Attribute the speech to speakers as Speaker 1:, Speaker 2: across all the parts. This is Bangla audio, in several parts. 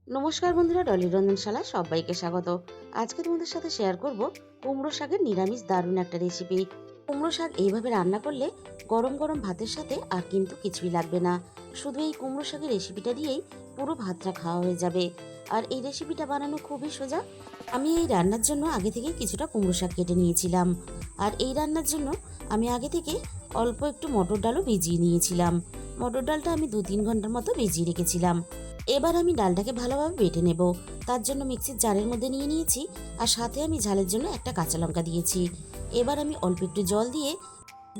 Speaker 1: নমস্কার বন্ধুরা, ডলির রন্ধনশালায় সবাইকে স্বাগত। আজকে তোমাদের সাথে শেয়ার করব কুমড়ো শাকের নিরামিষ দারুণ একটা রেসিপি। কুমড়ো শাক এইভাবে রান্না করলে গরম গরম ভাতের সাথে আর কিন্তু কিছুই লাগবে না। শুধু এই কুমড়ো শাকের রেসিপিটা দিয়েই পুরো ভাতটা খাওয়া হয়ে যাবে। আর এই রেসিপিটা বানানো খুবই সোজা। আমি এই রান্নার জন্য আগে থেকে কিছুটা কুমড়ো শাক কেটে নিয়েছিলাম। আর এই রান্নার জন্য আমি আগে থেকে অল্প একটু মটর ডালও ভিজিয়ে নিয়েছিলাম। মটর ডালটা আমি 2-3 ঘন্টার মতো ভিজিয়ে রেখেছিলাম। এবার আমি ডালটাকে ভালোভাবে বেটে নেব। তার জন্য মিক্সির জারের মধ্যে নিয়ে নিয়েছি, আর সাথে আমি ঝালের জন্য একটা কাঁচা লঙ্কা দিয়েছি। এবার আমি অল্প একটু জল দিয়ে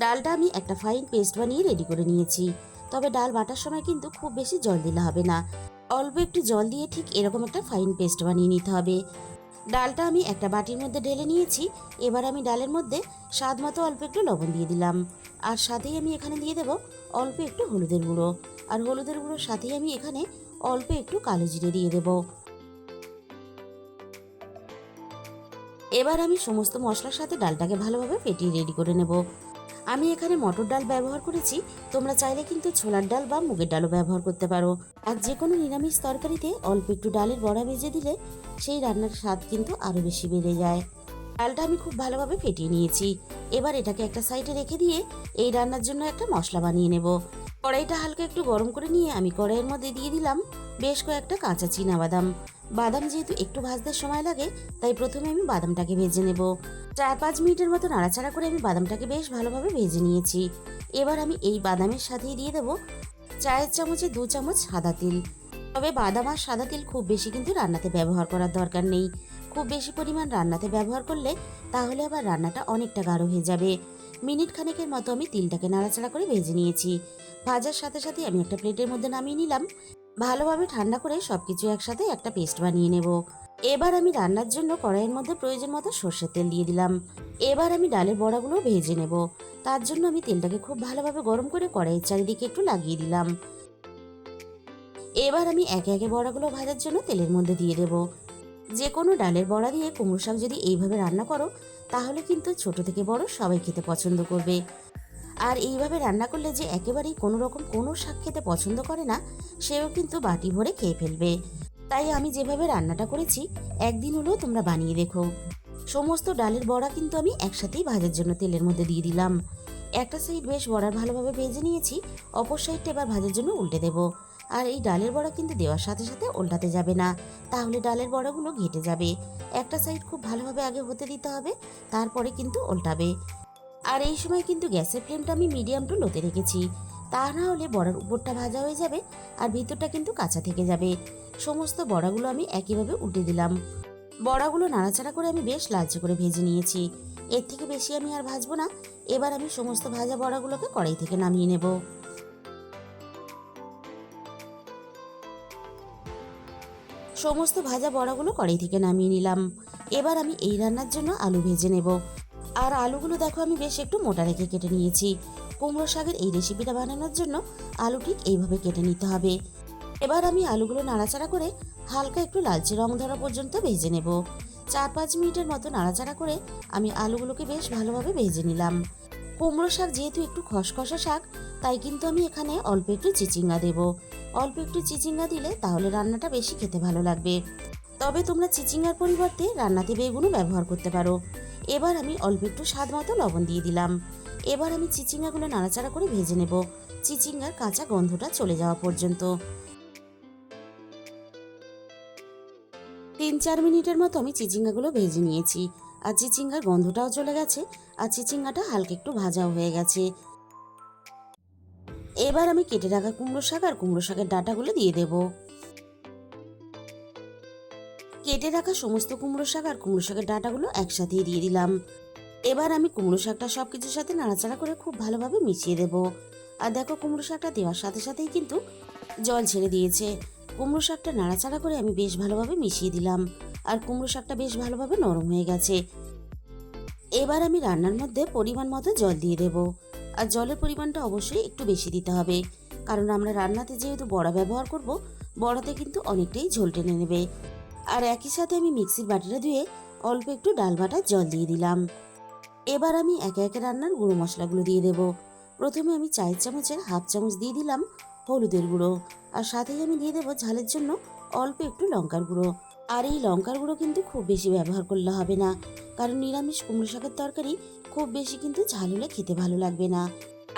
Speaker 1: ডালটা আমি একটা ফাইন পেস্ট বানিয়ে রেডি করে নিয়েছি। তবে ডাল বাটার সময় কিন্তু খুব বেশি জল দিলে হবে না, অল্প একটু জল দিয়ে ঠিক এরকম একটা ফাইন পেস্ট বানিয়ে নিতে হবে। ডালটা আমি একটা বাটির মধ্যে ঢেলে নিয়েছি। এবার আমি ডালের মধ্যে স্বাদ মতো অল্প একটু লবণ দিয়ে দিলাম, আর সাথেই আমি এখানে দিয়ে দেব অল্প একটু হলুদের গুঁড়ো। আর হলুদের গুঁড়োর সাথেই আমি এখানে অল্প একটু কালো জিরে দিয়ে দেব। এবার আমি সমস্ত মশলার সাথে ডালটাকে ভালোভাবে ফেটিয়ে রেডি করে নেব। আমি এখানে মটর ডাল ব্যবহার করেছি, তোমরা চাইলে কিন্তু ছোলার ডাল বা মুগের ডালও ব্যবহার করতে পারো। আর যে কোনো নিরামিষ তরকারিতে অল্প একটু ডালের বড়া ভেজে দিলে সেই রান্নার স্বাদ কিন্তু আরও বেশি বেড়ে যায়। ডালটা আমি খুব ভালোভাবে ফেটিয়ে নিয়েছি। এবার এটাকে একটা সাইডে রেখে দিয়ে এই রান্নার জন্য একটা মশলা বানিয়ে নেব। কড়াইটা হালকা একটু গরম করে নিয়ে আমি কড়াইয়ের মধ্যে দিয়ে দিলাম বেশ কয়েকটা কাঁচা বাদাম। বাদাম যেহেতু একটু ভাজতে সময় লাগে, তাই প্রথমে আমি বাদামটাকে ভেজে নেব। 4-5 মিনিটের মতো নাড়াচাড়া করে আমি বাদামটাকে বেশ ভালোভাবে ভেজে নিয়েছি। এবার আমি এই বাদামের সাথেই দিয়ে দেব চায়ের চামচে 2 চামচ সাদা তিল। তবে বাদাম আর সাদা তিল খুব বেশি কিন্তু রান্নাতে ব্যবহার করার দরকার নেই। খুব বেশি পরিমাণ রান্নাতে ব্যবহার করলে তাহলে আবার রান্নাটা অনেকটা গাঢ় হয়ে যাবে। মিনিট খানেকের মতো আমি তিলটাকে নাড়াচাড়া করে ভেজে নিয়েছি। ভাজার সাথে সাথে আমি একটা প্লেটের মধ্যে নামিয়ে নিলাম। ভালোভাবে ঠান্ডা করে সবকিছু একসাথে একটা পেস্ট বানিয়ে নেব। এবার আমি রান্নার জন্য কড়াইয়ের মধ্যে প্রয়োজন মতো সর্ষের তেল দিয়ে দিলাম। এবার আমি ডালের বড়াগুলো ভেজে নেব। তার জন্য আমি তেলটাকে খুব ভালোভাবে গরম করে কড়াইয়ের চারিদিকে একটু লাগিয়ে দিলাম। এবার আমি একে একে বড়াগুলো ভাজার জন্য তেলের মধ্যে দিয়ে দেব। যে কোনো ডালের বড়া দিয়ে কুমড়ো শাক যদি এইভাবে রান্না করো, তাহলে কিন্তু ছোট থেকে বড় সবাই খেতে পছন্দ করবে। আর এইভাবে রান্না করলে যে একেবারেই কোনো রকম কোনো শাক খেতে পছন্দ করে না, সেও কিন্তু বাটি ভরে খেয়ে ফেলবে। তাই আমি যেভাবে রান্নাটা করেছি, একদিন হলেও তোমরা বানিয়ে দেখো। সমস্ত ডালের বড়া কিন্তু আমি একসাথেই ভাজার জন্য তেলের মধ্যে দিয়ে দিলাম। একটা সাইড বেশ বড়ার ভালোভাবে ভেজে নিয়েছি, অপর সাইডটা এবার ভাজার জন্য উল্টে দেব। আর এই ডালের বড়া কিন্তু দেওয়ার সাথে সাথে উল্টাতে যাবে না, তাহলে ডালের বড়াগুলো ঘেটে যাবে। একটা সাইড খুব ভালোভাবে আগে হতে দিতে হবে, তারপরে কিন্তু উল্টাবে। আর এই সময় কিন্তু গ্যাসের ফ্লেমটা আমি মিডিয়াম টু লোতে রেখেছি, তা না হলে বড়ার উপরটা ভাজা হয়ে যাবে আর ভিতরটা কিন্তু কাঁচা থেকে যাবে। সমস্ত বড়াগুলো আমি একইভাবে উল্টে দিলাম। বড়াগুলো নাড়াচাড়া করে আমি বেশ লালচে করে ভেজে নিয়েছি। এর থেকে বেশি আমি আর ভাজবো না। এবার আমি সমস্ত ভাজা বড়াগুলোকে কড়াই থেকে নামিয়ে নেব। সমস্ত ভাজা বড়াগুলো কড়াই থেকে নামিয়ে নিলাম। এবার আমি এই রান্নার জন্য আলু ভেজে নেব। আর আলুগুলো দেখো আমি বেশ একটু মোটা রেখে কেটে নিয়েছি। কুমড়ো শাকের এই রেসিপিটা বানানোর জন্য আলু ঠিক এইভাবে কেটে নিতে হবে। এবার আমি আলুগুলো নাড়াচাড়া করে হালকা একটু লালচে রং ধরা পর্যন্ত ভেজে নেব। 4-5 মিনিটের মতো নাড়াচাড়া করে আমি আলুগুলোকে বেশ ভালোভাবে ভেজে নিলাম। কুমড়ো শাক যেহেতু একটু খসখসে শাক, তাই কিন্তু আমি এখানে অল্প একটু চিচিঙ্গা দেব। অল্প একটু চিচিঙ্গা দিলে তাহলে রান্নাটা বেশি খেতে ভালো লাগবে। তবে তোমরা চিচিঙ্গার পরিবর্তে রান্নাতে বেগুনও ব্যবহার করতে পারো। এবার আমি অল্প একটু স্বাদ মতো লবণ দিয়ে দিলাম। এবার আমি চিচিঙ্গাগুলো নাড়াচাড়া করে ভেজে নেব, চিচিঙ্গার কাঁচা গন্ধটা চলে যাওয়া পর্যন্ত। 3-4 মিনিটের মতো আমি চিচিঙ্গাগুলো ভেজে নিয়েছি। আর চিচিঙ্গার গন্ধটাও চলে গেছে, আর চিচিঙ্গাটা হালকা একটু ভাজাও হয়ে গেছে। এবার আমি কেটে রাখা কুমড়ো শাক আর কুমড়ো শাকের ডাঁটাগুলো দিয়ে দেব। কেটে রাখা সমস্ত কুমড়ো শাক আর কুমড়ো শাকের ডাঁটাগুলো একসাথে দিয়ে দিলাম। এবার আমি কুমড়ো শাকটা সবকিছুর সাথে নাড়াচাড়া করে খুব ভালোভাবে মিশিয়ে দেব। আর দেখো কুমড়ো শাকটা দেওয়ার সাথে সাথেই কিন্তু জল ছেড়ে দিয়েছে। কুমড়ো শাকটা নাড়াচাড়া করে আমি বেশ ভালোভাবে মিশিয়ে দিলাম। আর কুমড়ো শাকটা বেশ ভালোভাবে নরম হয়ে গেছে। এবার আমি রান্নার মধ্যে পরিমাণ মতো জল দিয়ে দেব। আর জলের পরিমাণটা অবশ্যই একটু বেশি দিতে হবে, কারণ আমরা রান্নাতে যেহেতু বড়া ব্যবহার করব, বড়াতে কিন্তু অনেকটাই ঝোল টেনে নেবে। আর একই সাথে আমি মিক্সির বাটিটা ধুয়ে অল্প একটু ডাল বাটার জল দিয়ে দিলাম। এবার আমি একে একে রান্নার গুঁড়ো মশলাগুলো দিয়ে দেব। প্রথমে আমি চায়ের চামচের হাফ চামচ দিয়ে দিলাম হলুদের গুঁড়ো, আর সাথেই আমি দিয়ে দেবো ঝালের জন্য অল্প একটু লঙ্কার গুঁড়ো। আর এই লঙ্কার গুঁড়ো কিন্তু খুব বেশি ব্যবহার করলে হবে না, কারণ নিরামিষ কুমড়ো শাকের তরকারি খুব বেশি কিন্তু ঝাল হলে খেতে ভালো লাগবে না।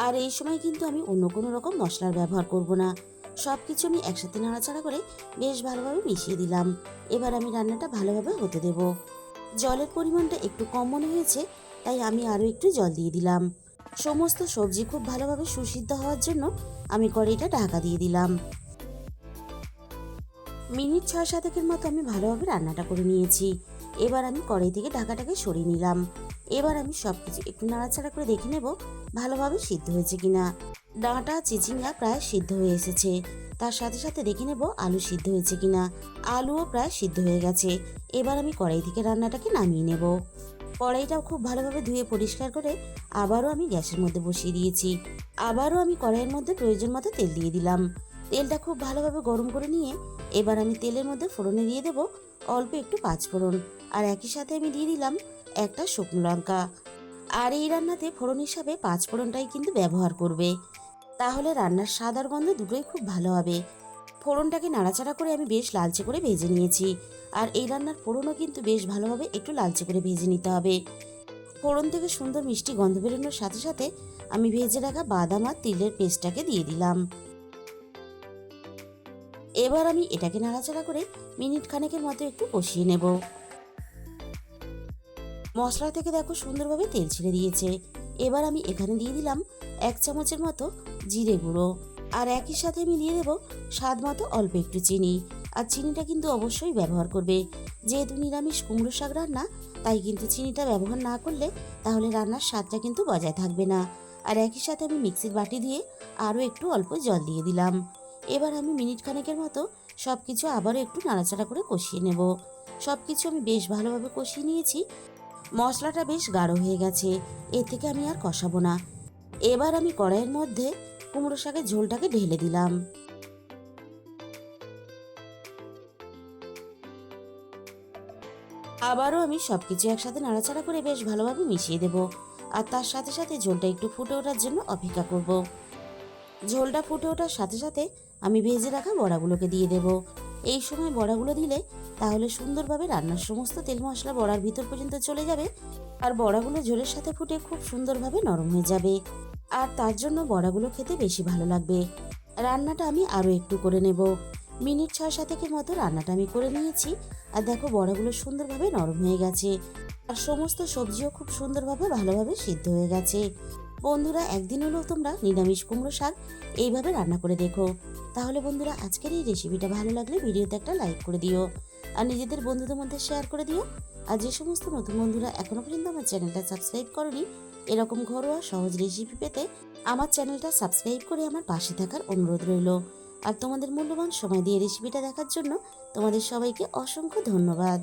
Speaker 1: আর এই সময় কিন্তু আমি অন্য কোনো রকম মশলার ব্যবহার করব না। সব কিছু আমি একসাথে নাড়াচাড়া করে বেশ ভালোভাবে মিশিয়ে দিলাম। এবার আমি রান্নাটা ভালোভাবে হতে দেব। জলের পরিমাণটা একটু কম মনে হয়েছে, তাই আমি আরও একটু জল দিয়ে দিলাম। সমস্ত সবজি খুব ভালোভাবে সুসিদ্ধ হওয়ার জন্য আমি কড়াইটা ঢাকা দিয়ে দিলাম। মিনিট 6-7 মতো আমি ভালোভাবে রান্নাটা করে নিয়েছি। এবার আমি কড়াই থেকে ঢাকাটাকে সরিয়ে নিলাম। এবার আমি সবকিছু একটু নাড়াচাড়া করে দেখে নেব ভালোভাবে সিদ্ধ হয়েছে কিনা। ডাঁটা চিচিঙ্গা প্রায় সিদ্ধ হয়ে এসেছে, তার সাথে সাথে দেখে নেব আলু সিদ্ধ হয়েছে কিনা। আলুও প্রায় সিদ্ধ হয়ে গেছে। এবার আমি কড়াই থেকে রান্নাটাকে নামিয়ে নেব। কড়াইটাও খুব ভালোভাবে ধুয়ে পরিষ্কার করে আবারও আমি গ্যাসের মধ্যে বসিয়ে দিয়েছি। আবারও আমি কড়াইয়ের মধ্যে প্রয়োজন মতো তেল দিয়ে দিলাম। তেলটা খুব ভালোভাবে গরম করে নিয়ে এবার আমি তেলের মধ্যে ফোড়নে দিয়ে দেব অল্প একটু পাঁচফোড়ন, আর একই সাথে আমি দিয়ে দিলাম একটা শুকনো লঙ্কা। আর এই রান্নাতে ফোড়ন হিসাবে পাঁচফোড়নটাই কিন্তু ব্যবহার করবে, তাহলে রান্নার স্বাদ আর গন্ধ দুটোই খুব ভালো হবে। ফোড়নটাকে নাড়াচাড়া করে আমি বেশ লালচে করে ভেজে নিয়েছি। আর এই রান্নার ফোড়নও কিন্তু বেশ ভালোভাবে একটু লালচে করে ভেজে নিতে হবে। ফোড়ন থেকে সুন্দর মিষ্টি গন্ধ বেরোনোর সাথে সাথে আমি ভেজে রাখা বাদাম আর তিলের পেস্টটাকে দিয়ে দিলাম। এবার আমি এটাকে নাড়াচাড়া করে মিনিট খানেকের মতো একটু কষিয়ে নেব। মশলা থেকে দেখো সুন্দরভাবে তেল ছেড়ে দিয়েছে। এবার আমি এখানে দিয়ে দিলাম 1 চামচের মতো জিরে গুঁড়ো, আর একই সাথে আমি দিয়ে দেবো স্বাদ মতো অল্প একটু চিনি। আর চিনিটা কিন্তু অবশ্যই ব্যবহার করবে, যেহেতু নিরামিষ কুমড়ো শাক রান্না, তাই কিন্তু চিনিটা ব্যবহার না করলে তাহলে রান্নার স্বাদটা কিন্তু বজায় থাকবে না। আর একই সাথে আমি মিক্সির বাটি দিয়ে আরও একটু অল্প জল দিয়ে দিলাম। এবার আমি মিনিট খানেকের মতো সব কিছু আবারও একটু নাড়াচাড়া করে কষিয়ে নেব। সব কিছু আমি বেশ ভালোভাবে কষিয়ে নিয়েছি। মশলাটা বেশ গাঢ় হয়ে গেছে, এর থেকে আমি আর কষাবো না। এবার আমি কড়াইয়ের মধ্যে কুমড়ো শাকের ঝোলটাকে ঢেলে দিলাম। আবারও আমি সবকিছু একসাথে নাড়াচাড়া করে বেশ ভালোভাবে মিশিয়ে দেব। আর তার সাথে সাথে ঝোলটা একটু ফুটে ওঠার জন্য অপেক্ষা করব। ঝোলটা ফুটে ওঠার সাথে সাথে আমি ভেজে রাখা বড়াগুলোকে দিয়ে দেব। এই সময় বড়াগুলো দিলে তাহলে সুন্দরভাবে রান্নার সমস্ত তেল মশলা বড়ার ভিতর পর্যন্ত চলে যাবে, আর বড়াগুলো ঝোলের সাথে ফুটে খুব সুন্দরভাবে নরম হয়ে যাবে। আর তার জন্য বড়াগুলো খেতে বেশি ভালো লাগবে। রান্নাটা আমি আরও একটু করে নেব। মিনিট 6-7 মতো রান্নাটা আমি করে নিয়েছি। আর দেখো বড়াগুলো সুন্দরভাবে নরম হয়ে গেছে, আর সমস্ত সবজিও খুব সুন্দরভাবে ভালোভাবে সিদ্ধ হয়ে গেছে। বন্ধুরা, একদিন হলেও তোমরা নিরামিষ কুমড়ো শাক এইভাবে রান্না করে দেখো। তাহলে বন্ধুরা, আজকের এই রেসিপিটা ভালো লাগলে ভিডিওতে একটা লাইক করে দিও, আর নিজেদের বন্ধুদের মধ্যে শেয়ার করে দিও। আর যে সমস্ত নতুন বন্ধুরা এখনো পর্যন্ত আমার চ্যানেলটা সাবস্ক্রাইব করনি, এরকম ঘরোয়া সহজ রেসিপি পেতে আমার চ্যানেলটা সাবস্ক্রাইব করে আমার পাশে থাকার অনুরোধ রইল। আর তোমাদের মূল্যবান সময় দিয়ে রেসিপিটা দেখার জন্য তোমাদের সবাইকে অসংখ্য ধন্যবাদ।